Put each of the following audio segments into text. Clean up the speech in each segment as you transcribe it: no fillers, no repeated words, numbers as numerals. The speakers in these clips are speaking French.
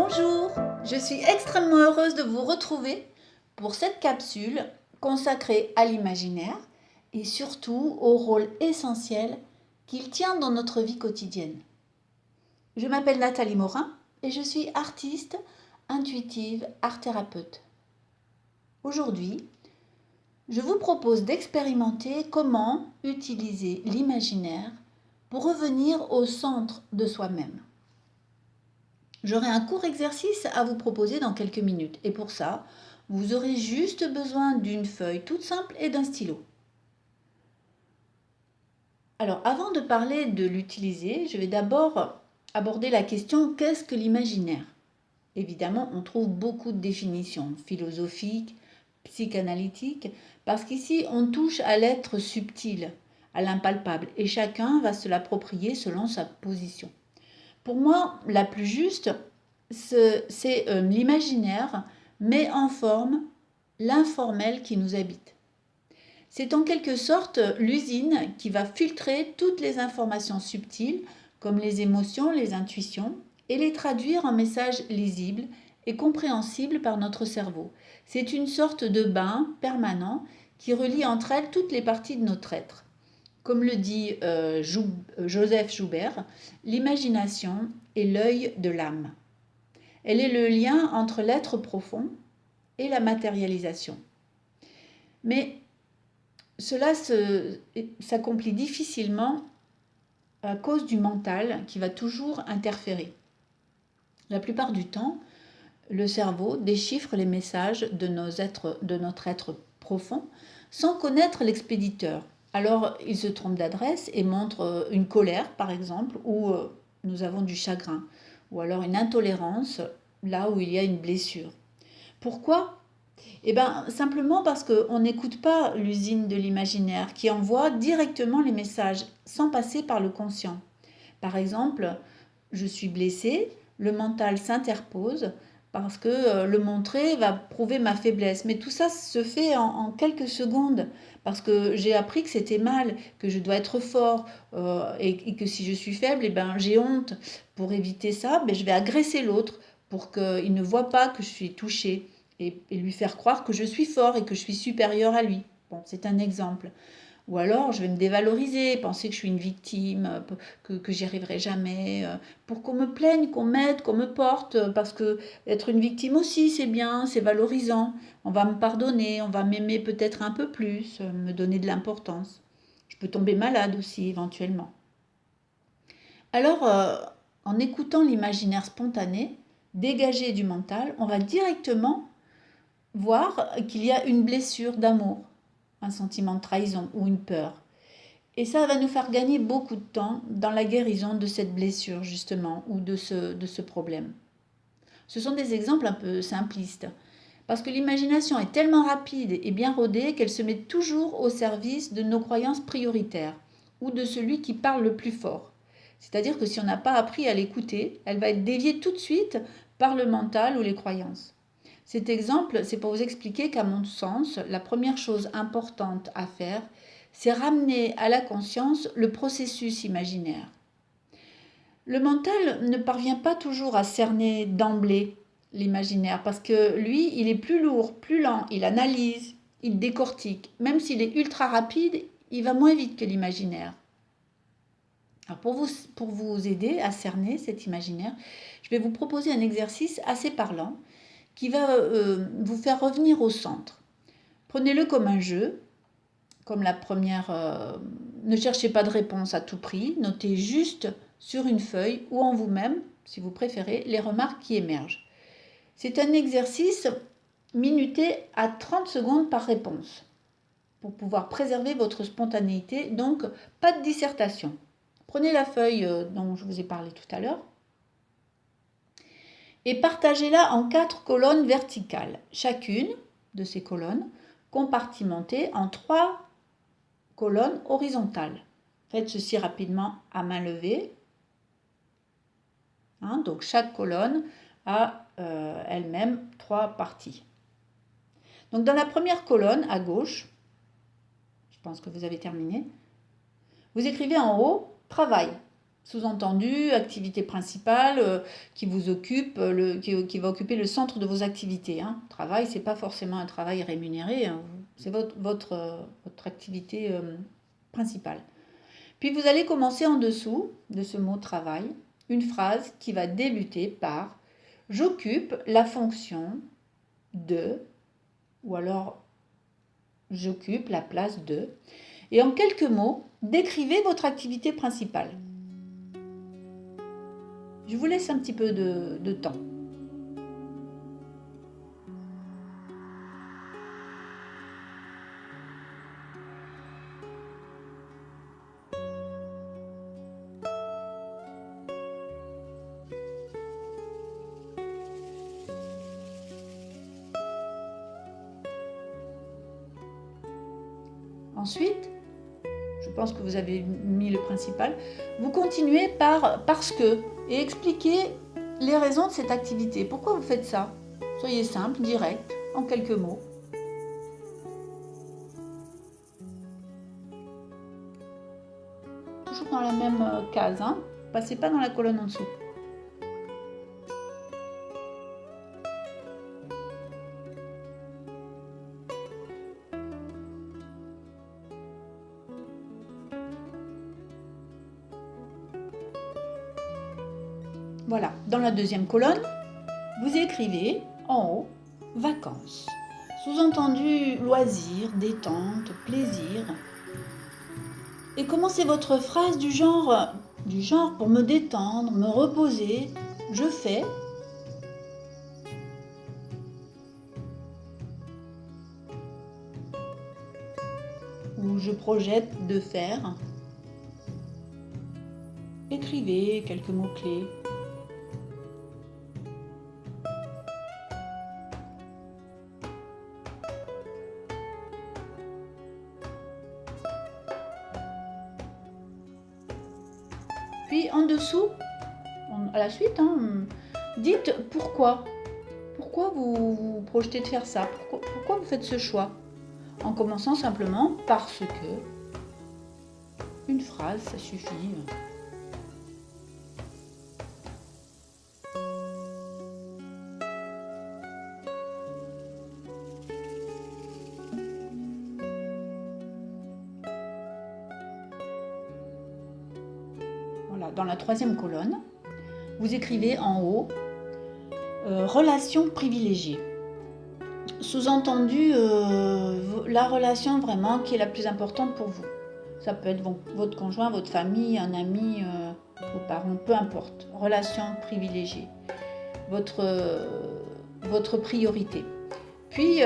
Bonjour, je suis extrêmement heureuse de vous retrouver pour cette capsule consacrée à l'imaginaire et surtout au rôle essentiel qu'il tient dans notre vie quotidienne. Je m'appelle Nathalie Morin et je suis artiste, intuitive, art thérapeute. Aujourd'hui, je vous propose d'expérimenter comment utiliser l'imaginaire pour revenir au centre de soi-même. J'aurai un court exercice à vous proposer dans quelques minutes et pour ça, vous aurez juste besoin d'une feuille toute simple et d'un stylo. Alors avant de parler de l'utiliser, je vais d'abord aborder la question qu'est-ce que l'imaginaire? Évidemment, on trouve beaucoup de définitions philosophiques, psychanalytiques, parce qu'ici on touche à l'être subtil, à l'impalpable, et chacun va se l'approprier selon sa position. Pour moi, la plus juste, c'est l'imaginaire met en forme l'informel qui nous habite. C'est en quelque sorte l'usine qui va filtrer toutes les informations subtiles, comme les émotions, les intuitions, et les traduire en messages lisibles et compréhensibles par notre cerveau. C'est une sorte de bain permanent qui relie entre elles toutes les parties de notre être. Comme le dit Joseph Joubert, l'imagination est l'œil de l'âme. Elle est le lien entre l'être profond et la matérialisation. Mais cela s'accomplit difficilement à cause du mental qui va toujours interférer. La plupart du temps, le cerveau déchiffre les messages de notre être profond sans connaître l'expéditeur. Alors, il se trompe d'adresse et montre une colère, par exemple, où nous avons du chagrin, ou alors une intolérance, là où il y a une blessure. Pourquoi? Eh bien, simplement parce qu'on n'écoute pas l'usine de l'imaginaire qui envoie directement les messages sans passer par le conscient. Par exemple, je suis blessée, le mental s'interpose parce que le montrer va prouver ma faiblesse. Mais tout ça se fait en quelques secondes parce que j'ai appris que c'était mal, que je dois être fort et que si je suis faible, eh ben, j'ai honte. Pour éviter ça, je vais agresser l'autre pour qu'il ne voit pas que je suis touchée et lui faire croire que je suis fort et que je suis supérieur à lui. Bon, c'est un exemple. Ou alors, je vais me dévaloriser, penser que je suis une victime, que j'y arriverai jamais, pour qu'on me plaigne, qu'on m'aide, qu'on me porte, parce que être une victime aussi, c'est bien, c'est valorisant. On va me pardonner, on va m'aimer peut-être un peu plus, me donner de l'importance. Je peux tomber malade aussi, éventuellement. Alors, en écoutant l'imaginaire spontané, dégagé du mental, on va directement voir qu'il y a une blessure d'amour, un sentiment de trahison ou une peur. Et ça va nous faire gagner beaucoup de temps dans la guérison de cette blessure, justement, ou de ce problème. Ce sont des exemples un peu simplistes, parce que l'imagination est tellement rapide et bien rodée qu'elle se met toujours au service de nos croyances prioritaires, ou de celui qui parle le plus fort. C'est-à-dire que si on n'a pas appris à l'écouter, elle va être déviée tout de suite par le mental ou les croyances. Cet exemple, c'est pour vous expliquer qu'à mon sens, la première chose importante à faire, c'est ramener à la conscience le processus imaginaire. Le mental ne parvient pas toujours à cerner d'emblée l'imaginaire parce que lui, il est plus lourd, plus lent, il analyse, il décortique. Même s'il est ultra rapide, il va moins vite que l'imaginaire. Alors pour vous aider à cerner cet imaginaire, je vais vous proposer un exercice assez parlant qui va vous faire revenir au centre. Prenez-le comme un jeu, comme la première. Ne cherchez pas de réponse à tout prix, notez juste sur une feuille ou en vous-même, si vous préférez, les remarques qui émergent. C'est un exercice minuté à 30 secondes par réponse pour pouvoir préserver votre spontanéité, donc pas de dissertation. Prenez la feuille dont je vous ai parlé tout à l'heure et partagez-la en 4 colonnes verticales, chacune de ces colonnes compartimentée en 3 colonnes horizontales. Faites ceci rapidement à main levée. Donc chaque colonne a elle-même 3 parties. Donc dans la première colonne à gauche, je pense que vous avez terminé, vous écrivez en haut « Travail ». Sous-entendu, activité principale qui vous occupe, qui va occuper le centre de vos activités. Hein. Travail, c'est pas forcément un travail rémunéré, hein. C'est votre activité principale. Puis vous allez commencer en dessous de ce mot travail, une phrase qui va débuter par j'occupe la fonction de, ou alors j'occupe la place de. Et en quelques mots, décrivez votre activité principale. Je vous laisse un petit peu de temps. Ensuite, je pense que vous avez mis le principal, vous continuez par parce que et expliquez les raisons de cette activité. Pourquoi vous faites ça? Soyez simple, direct, en quelques mots. Toujours dans la même case, hein. Passez pas dans la colonne en dessous. Voilà, dans la deuxième colonne, vous écrivez en haut « vacances ». Sous-entendu loisirs, détente, plaisir. Et commencez votre phrase du genre pour me détendre, me reposer, je fais. Ou je projette de faire. Écrivez quelques mots-clés. Puis en dessous, à la suite, hein, dites pourquoi. Pourquoi vous projetez de faire ça? Pourquoi vous faites ce choix? En commençant simplement parce que. Une phrase, ça suffit. Voilà, dans la troisième colonne, vous écrivez en haut relation privilégiée. Sous-entendu, la relation vraiment qui est la plus importante pour vous. Ça peut être votre conjoint, votre famille, un ami, vos parents, peu importe. Relation privilégiée. Votre priorité. Puis,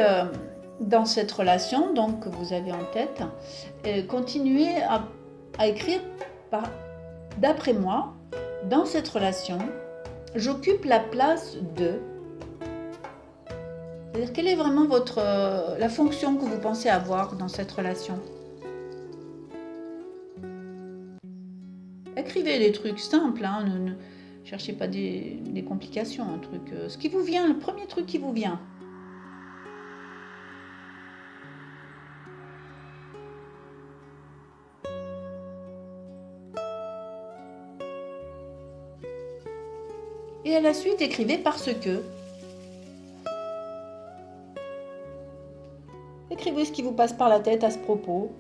dans cette relation donc, que vous avez en tête, continuez à écrire d'après moi, dans cette relation, j'occupe la place de. C'est-à-dire, quelle est vraiment la fonction que vous pensez avoir dans cette relation? Écrivez des trucs simples, hein, ne cherchez pas des complications, un truc. Ce qui vous vient, le premier truc qui vous vient. Et à la suite, écrivez parce que. Écrivez ce qui vous passe par la tête à ce propos.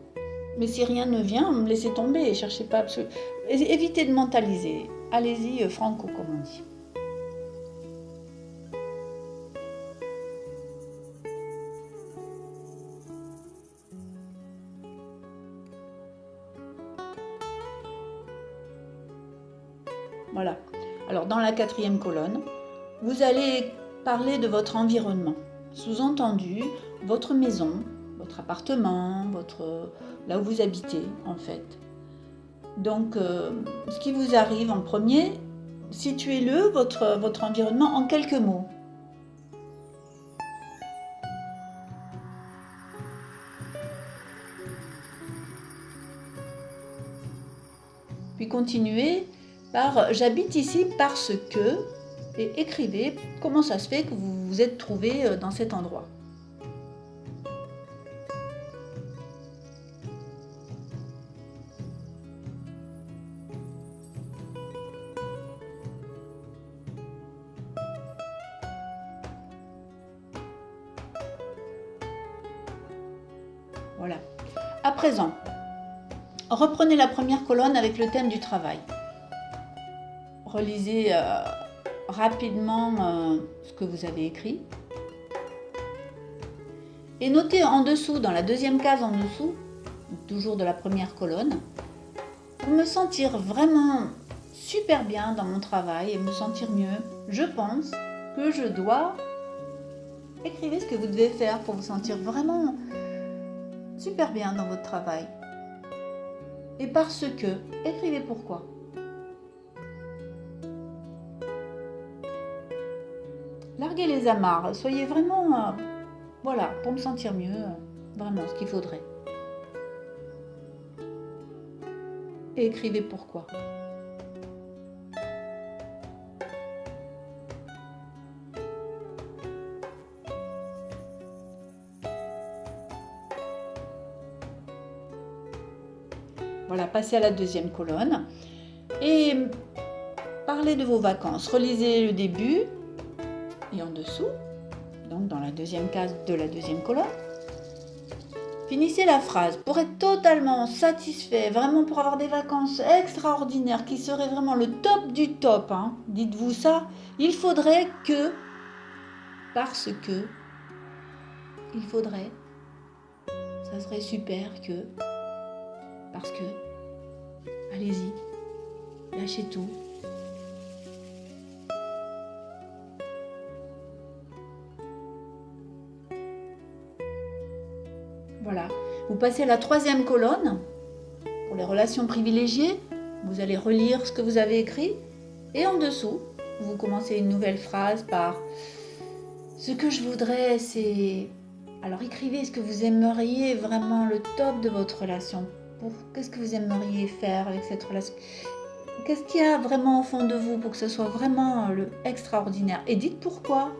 Mais si rien ne vient, laissez tomber, cherchez pas absolument. Évitez de mentaliser. Allez-y, franco, comme on dit. Voilà. Alors, dans la quatrième colonne, vous allez parler de votre environnement. Sous-entendu, votre maison, votre appartement, là où vous habitez, en fait. Donc, ce qui vous arrive en premier, situez-le, votre environnement, en quelques mots. Puis continuez par « j'habite ici parce que » et écrivez comment ça se fait que vous vous êtes trouvé dans cet endroit. Voilà. À présent, reprenez la première colonne avec le thème du travail. Relisez rapidement ce que vous avez écrit. Et notez en dessous, dans la deuxième case en dessous, toujours de la première colonne, pour me sentir vraiment super bien dans mon travail et me sentir mieux, je pense que je dois... Écrivez ce que vous devez faire pour vous sentir vraiment super bien dans votre travail. Et parce que, écrivez pourquoi. Larguez les amarres, soyez vraiment, voilà, pour me sentir mieux, vraiment ce qu'il faudrait. Et écrivez pourquoi. Voilà, passez à la deuxième colonne et parlez de vos vacances. Relisez le début et en dessous, donc dans la deuxième case de la deuxième colonne. Finissez la phrase pour être totalement satisfait, vraiment pour avoir des vacances extraordinaires qui seraient vraiment le top du top. Hein. Dites-vous ça, il faudrait que, parce que, il faudrait, ça serait super que, parce que, allez-y, lâchez tout. Voilà, vous passez à la troisième colonne, pour les relations privilégiées, vous allez relire ce que vous avez écrit, et en dessous, vous commencez une nouvelle phrase par « Ce que je voudrais, c'est… » Alors écrivez ce que vous aimeriez vraiment le top de votre relation. Qu'est-ce que vous aimeriez faire avec cette relation? Qu'est-ce qu'il y a vraiment au fond de vous pour que ce soit vraiment le extraordinaire? Et dites pourquoi.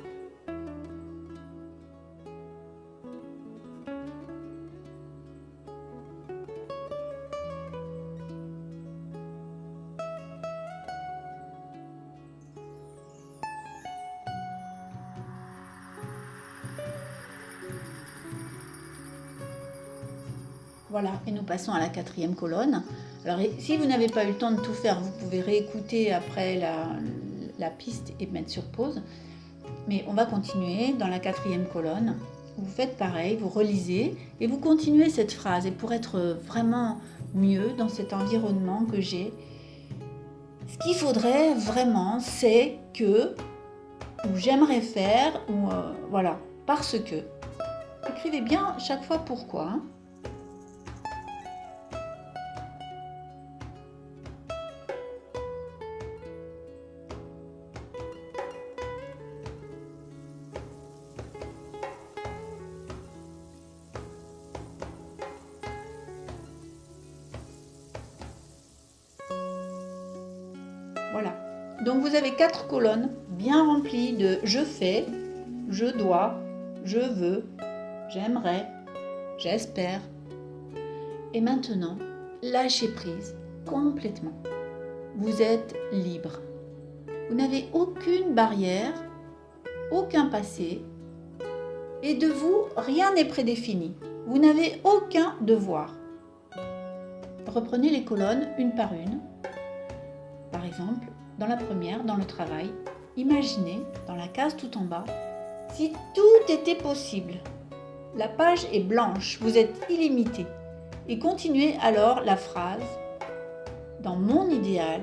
Voilà, et nous passons à la quatrième colonne. Alors, si vous n'avez pas eu le temps de tout faire, vous pouvez réécouter après la piste et mettre sur pause. Mais on va continuer dans la quatrième colonne. Vous faites pareil, vous relisez et vous continuez cette phrase. Et pour être vraiment mieux dans cet environnement que j'ai, ce qu'il faudrait vraiment, c'est que, ou j'aimerais faire, ou voilà, parce que. Écrivez bien chaque fois pourquoi. Hein. Voilà. Donc vous avez 4 colonnes bien remplies de je fais, je dois, je veux, j'aimerais, j'espère. Et maintenant, lâchez prise complètement. Vous êtes libre. Vous n'avez aucune barrière, aucun passé. Et de vous, rien n'est prédéfini. Vous n'avez aucun devoir. Reprenez les colonnes une par une. Par exemple, dans la première, dans le travail, imaginez, dans la case tout en bas, si tout était possible. La page est blanche, vous êtes illimité. Et continuez alors la phrase, dans mon idéal,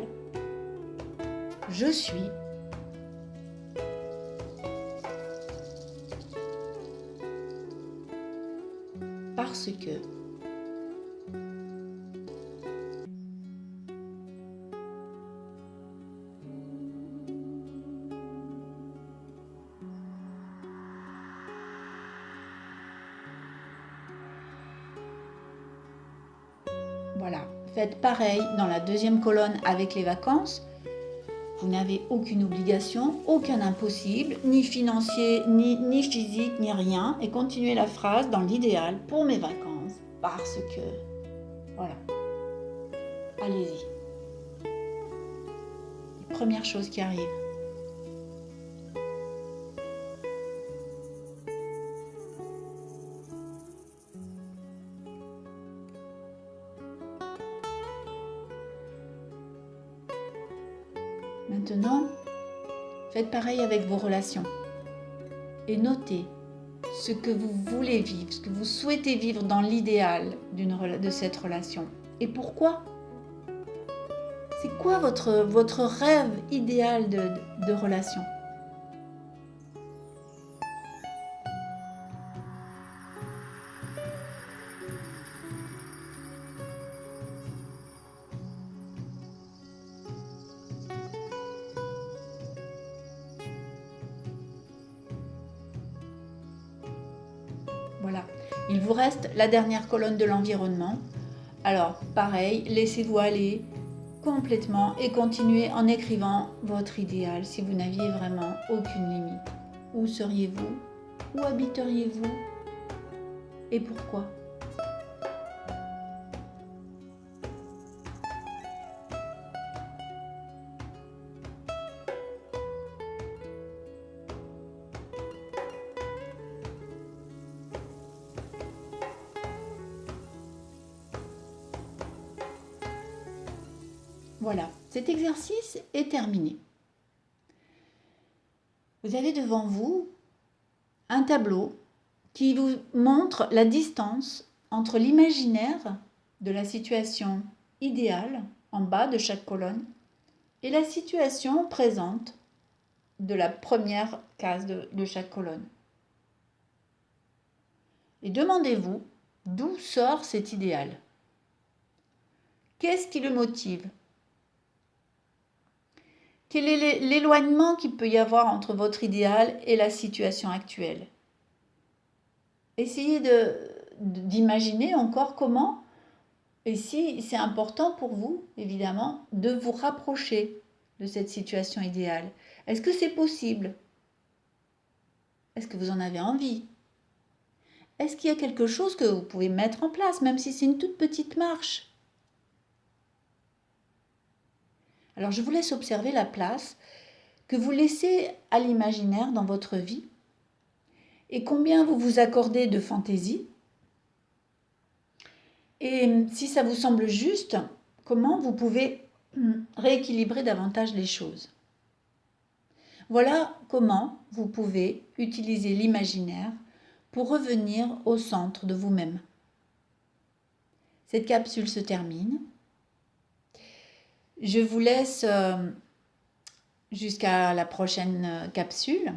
je suis. Parce que. Voilà, faites pareil dans la deuxième colonne avec les vacances. Vous n'avez aucune obligation, aucun impossible, ni financier, ni physique, ni rien. Et continuez la phrase dans l'idéal pour mes vacances. Parce que... Voilà. Allez-y. Première chose qui arrive. Maintenant, faites pareil avec vos relations et notez ce que vous voulez vivre, ce que vous souhaitez vivre dans l'idéal de cette relation. Et pourquoi? C'est quoi votre rêve idéal de relation? Voilà. Il vous reste la dernière colonne de l'environnement. Alors, pareil, laissez-vous aller complètement et continuez en écrivant votre idéal si vous n'aviez vraiment aucune limite. Où seriez-vous? Où habiteriez-vous? Et pourquoi? Voilà, cet exercice est terminé. Vous avez devant vous un tableau qui vous montre la distance entre l'imaginaire de la situation idéale en bas de chaque colonne et la situation présente de la première case de chaque colonne. Et demandez-vous d'où sort cet idéal. Qu'est-ce qui le motive? Quel est l'éloignement qu'il peut y avoir entre votre idéal et la situation actuelle? Essayez d'imaginer encore comment, et si c'est important pour vous, évidemment, de vous rapprocher de cette situation idéale. Est-ce que c'est possible? Est-ce que vous en avez envie? Est-ce qu'il y a quelque chose que vous pouvez mettre en place, même si c'est une toute petite marche? Alors, je vous laisse observer la place que vous laissez à l'imaginaire dans votre vie et combien vous vous accordez de fantaisie. Et si ça vous semble juste, comment vous pouvez rééquilibrer davantage les choses. Voilà comment vous pouvez utiliser l'imaginaire pour revenir au centre de vous-même. Cette capsule se termine. Je vous laisse jusqu'à la prochaine capsule.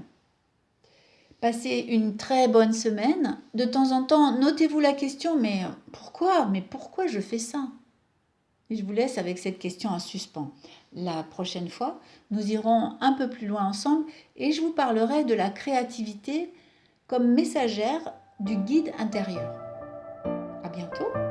Passez une très bonne semaine. De temps en temps, notez-vous la question, mais pourquoi je fais ça? Et je vous laisse avec cette question en suspens. La prochaine fois, nous irons un peu plus loin ensemble et je vous parlerai de la créativité comme messagère du guide intérieur. À bientôt!